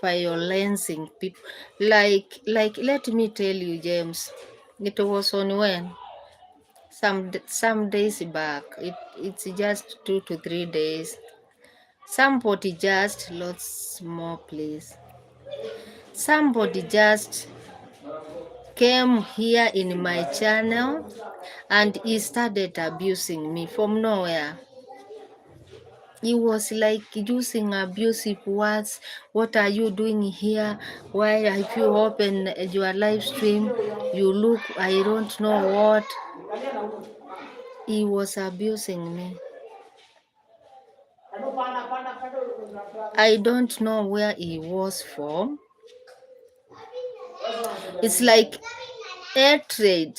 violencing people. Like let me tell you, James, it was on when some days back. It's just 2 to 3 days. Somebody just lots more, please. Somebody just came here in my channel and he started abusing me from nowhere. He was like using abusive words. What are you doing here? Why have you opened your live stream? You look, I don't know what. He was abusing me. I don't know where he was from. It's like hatred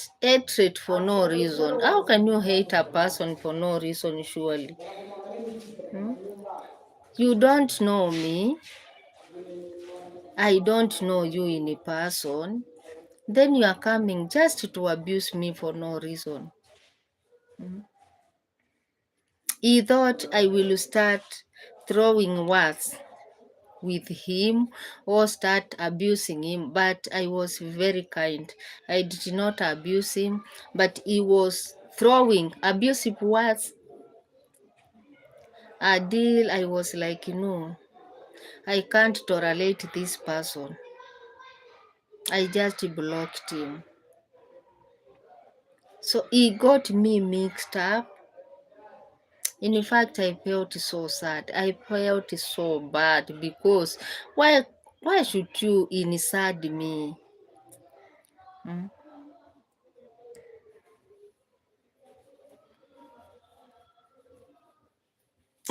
for no reason. How can you hate a person for no reason, surely? You don't know me. I don't know you in a person. Then you are coming just to abuse me for no reason. He thought I will start throwing words with him or start abusing him, but I was very kind. I did not abuse him, but he was throwing abusive words. A deal, I was like, no, I can't tolerate this person. I just blocked him. So he got me mixed up. In fact, I felt so sad. I felt so bad because why should you insult me?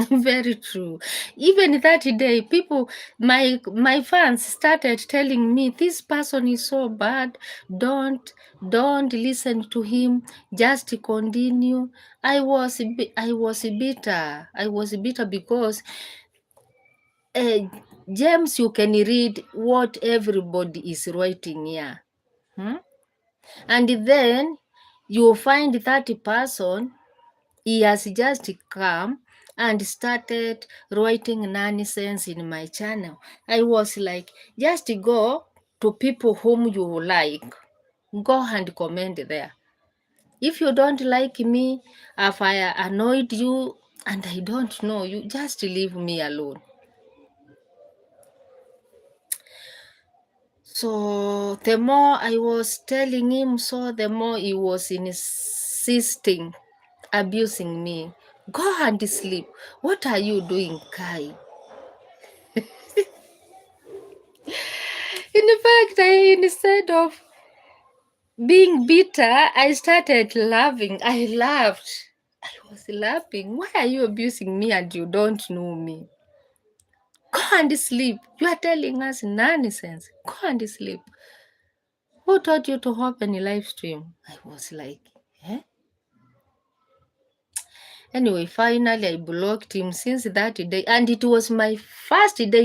Very true. Even that day, people, my fans started telling me this person is so bad. Don't listen to him. Just continue. I was bitter. I was bitter because James, you can read what everybody is writing here, and then you find that person. He has just come and started writing nonsense in my channel. I was like, just go to people whom you like. Go and comment there. If you don't like me, if I annoyed you and I don't know you, just leave me alone. So the more I was telling him so, the more he was insisting, abusing me. Go and sleep. What are you doing, Kai? In fact, instead of being bitter, I started laughing. I laughed. I was laughing. Why are you abusing me and you don't know me? Go and sleep. You are telling us nonsense. Go and sleep. Who taught you to open a live stream? I was like, eh? Anyway, finally I blocked him since that day, and it was my first day